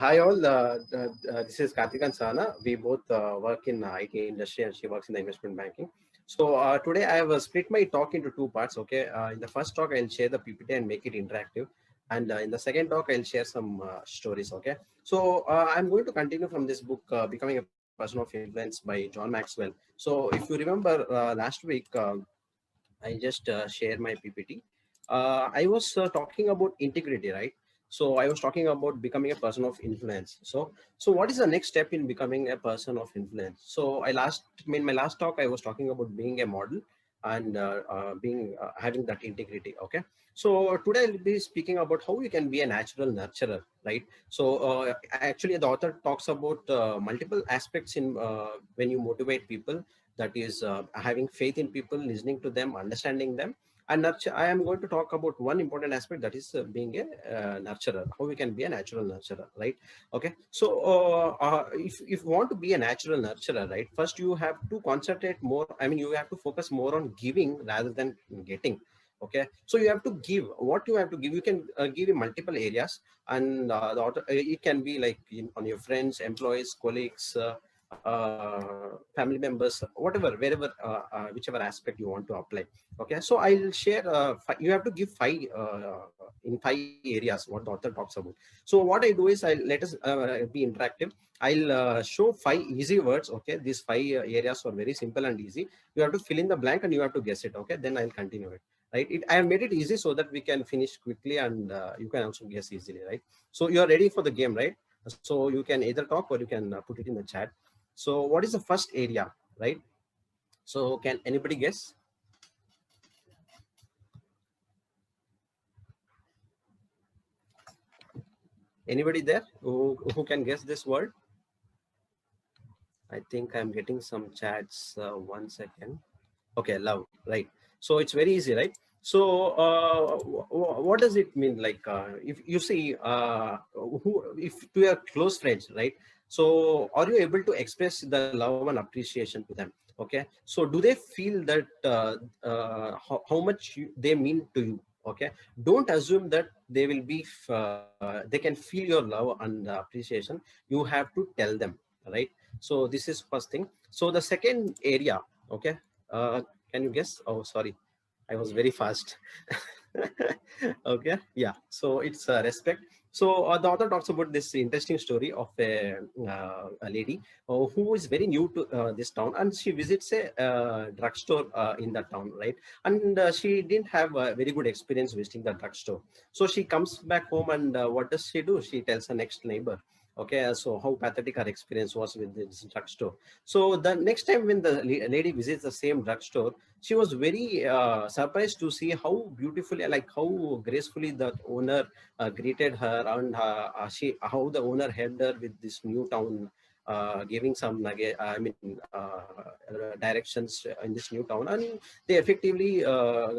Hi all, this is Karthik Sana. We both work in IT industry and she works in the investment banking. So today I have split my talk into two parts. Okay, in the first talk I'll share the PPT and make it interactive, and in the second talk I'll share some stories. Okay, so I'm going to continue from this book, Becoming a Person of Influence by John Maxwell. So if you remember last week, I just share my PPT. I was talking about integrity, right? So I was talking about becoming a person of influence. So what is the next step in becoming a person of influence? So in my last talk, I was talking about being a model and being having that integrity. Okay. So today I'll be speaking about how you can be a natural nurturer, right? So actually, the author talks about multiple aspects in when you motivate people, that is having faith in people, listening to them, understanding them, and nurture. I am going to talk about one important aspect, that is being a nurturer, how we can be a natural nurturer, right? Okay, so if you want to be a natural nurturer, right, first you have to concentrate more. I mean, you have to focus more on giving rather than getting. Okay, so you have to give. What you have to give, you can give in multiple areas, and it can be like on your friends, employees, colleagues, family members, whatever, wherever, whichever aspect you want to apply. Okay, so I'll share you have to give five in 5 areas what the author talks about. So what I do is, I'll let us be interactive. I'll show 5 easy words. Okay, these 5 areas are very simple and easy. You have to fill in the blank and you have to guess it. Okay, then I'll continue it. Right, I have made it easy so that we can finish quickly, and you can also guess easily, right? So you are ready for the game, right? So you can either talk or you can put it in the chat. So what is the first area, right? So can anybody guess? Anybody there who can guess this word? I think I'm getting some chats. 1 second. Okay, love, right? So it's very easy, right? So what does it mean? Like if you see, if to your close friends, right? So are you able to express the love and appreciation to them? Okay, so do they feel that how much they mean to you? Okay, don't assume that they will be they can feel your love and appreciation. You have to tell them, right? So this is first thing. So the second area, okay, can you guess? Oh, sorry, I was very fast. Okay, yeah. So it's respect. So the author talks about this interesting story of a lady who is very new to this town, and she visits a drugstore in that town, right? And she didn't have a very good experience visiting the drugstore. So she comes back home, and what does she do? She tells her next neighbor. Okay, so how pathetic her experience was with this drugstore. So the next time when the lady visits the same drugstore, she was very surprised to see how beautifully, like how gracefully the owner greeted her, and she how the owner helped her with this new town, giving some directions in this new town, and they effectively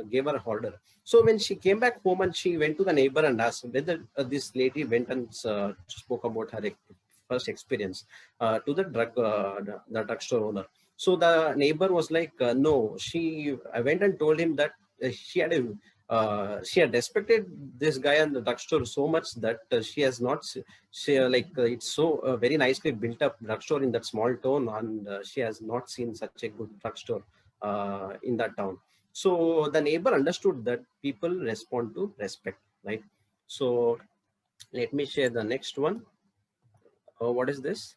gave her order. So when she came back home, and she went to the neighbor and asked whether this lady went and spoke about her first experience to the the drugstore owner. So the neighbor was like, no, I went and told him that she had respected this guy in the drugstore so much that she has not, it's so very nicely built up drugstore in that small town, and she has not seen such a good drugstore in that town. So the neighbor understood that people respond to respect, right? So let me share the next one. What is this?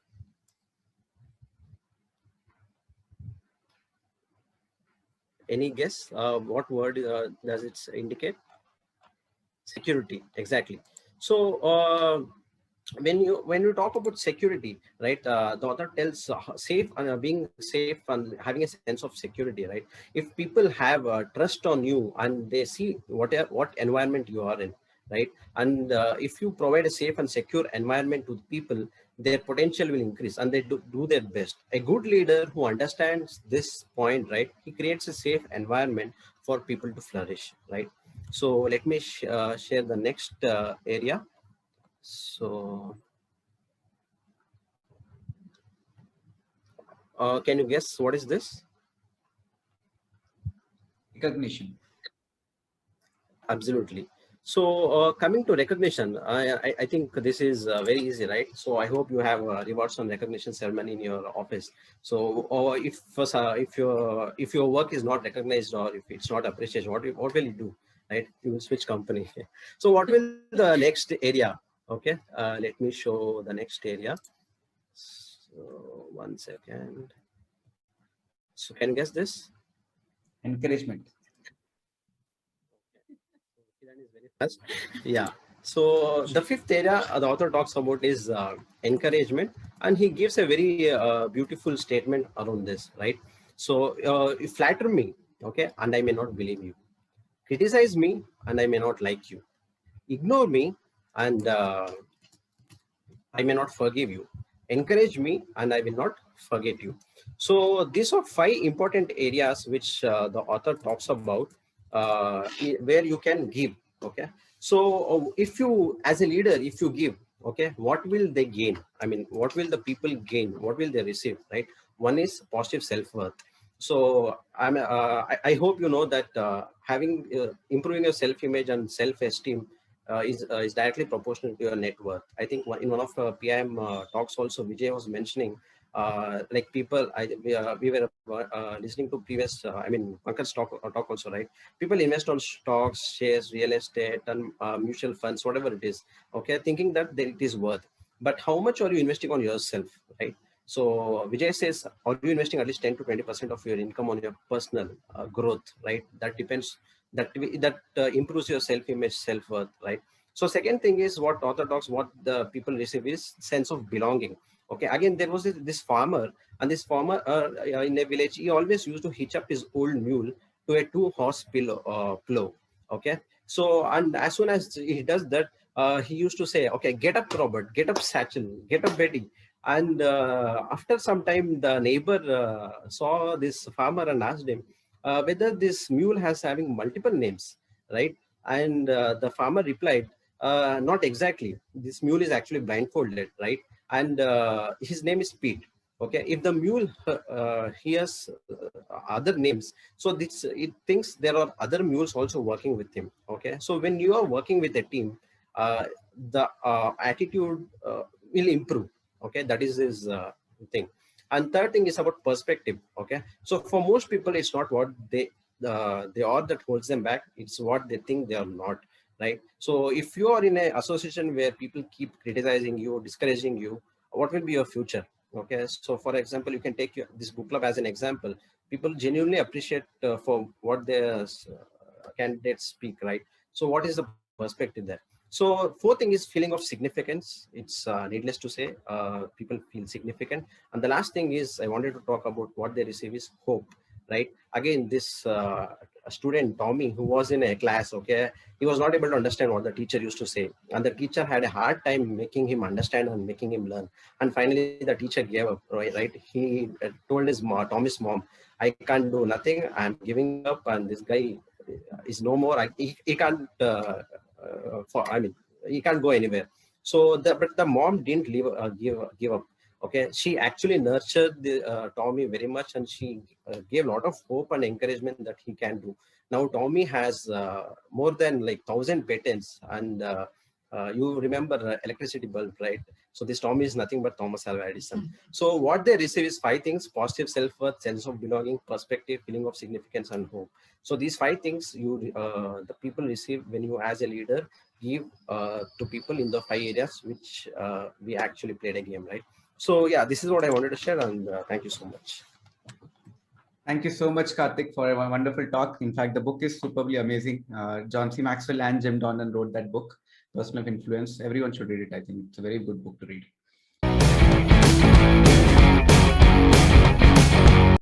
Any guess? What word does it indicate? Security, exactly. So when you talk about security, right, the author tells safe and being safe and having a sense of security, right? If people have trust on you and they see what environment you are in, right, and if you provide a safe and secure environment to the people, their potential will increase and they do their best. A good leader who understands this point, right, he creates a safe environment for people to flourish, right? So let me share the next area. So can you guess what is this? Recognition. Absolutely. Coming to recognition, I think this is very easy, right? So I hope you have rewards on recognition ceremony in your office. So, or if your work is not recognized or if it's not appreciated, what will you do, right? You will switch company. So what will the next area? Okay, let me show the next area. So 1 second. So can you guess this? Encouragement. Yeah. So the fifth area the author talks about is encouragement, and he gives a very beautiful statement around this, right? So you flatter me, okay, and I may not believe you. Criticize me, and I may not like you. Ignore me, and I may not forgive you. Encourage me, and I will not forget you. So these are five important areas which the author talks about, where you can give. Okay. So if you, as a leader, if you give, okay, what will they gain? I mean, what will the people gain? What will they receive? Right. One is positive self-worth. So I hope you know that having improving your self-image and self-esteem is directly proportional to your net worth. I think in one of PIM talks also, Vijay was mentioning, like people, we were listening to previous, I mean, Pankaj talk also, right? People invest on stocks, shares, real estate, and mutual funds, whatever it is, okay, thinking that it is worth. But how much are you investing on yourself, right? So Vijay says, are you investing at least 10 to 20% of your income on your personal growth, right? That depends, that improves your self-image, self-worth, right? So second thing is what author talks, what the people receive is sense of belonging. Okay, again, there was this farmer, and this farmer in a village, he always used to hitch up his old mule to a 2-horse plow. Okay, so and as soon as he does that, he used to say, okay, get up Robert, get up Satchel, get up Betty. And after some time, the neighbor saw this farmer and asked him whether this mule has having multiple names, right? And the farmer replied, not exactly. This mule is actually blindfolded, right? And his name is Pete. Okay, if the mule hears other names, so this it thinks there are other mules also working with him. Okay, so when you are working with a team, the attitude will improve. Okay, that is his thing. And third thing is about perspective. Okay, so for most people, it's not what they are that holds them back. It's what they think they are not, right? So if you are in an association where people keep criticizing you, discouraging you, what will be your future? Okay, so for example, you can take this book club as an example. People genuinely appreciate for what their candidates speak, right? So what is the perspective there? So fourth thing is feeling of significance. It's needless to say, people feel significant. And the last thing is I wanted to talk about what they receive is hope, right? Again, this student Tommy, who was in a class, okay, he was not able to understand what the teacher used to say, and the teacher had a hard time making him understand and making him learn. And finally the teacher gave up, right? He told his Tommy's mom, I can't do nothing, I'm giving up, and this guy is no more. He can't I mean, he can't go anywhere. So but the mom didn't give up. Okay, she actually nurtured Tommy very much, and she gave a lot of hope and encouragement that he can do. Now Tommy has more than like 1,000 patents, and you remember electricity bulb, right? So this Tommy is nothing but Thomas Alva Edison. So what they receive is five things: positive self-worth, sense of belonging, perspective, feeling of significance, and hope. So these five things the people receive when you, as a leader, give to people in the five areas which we actually played a game, right? So yeah, this is what I wanted to share, and thank you so much. Thank you so much, Karthik, for a wonderful talk. In fact, the book is superbly amazing. John C. Maxwell and Jim Donnan wrote that book, Person of Influence. Everyone should read it. I think it's a very good book to read.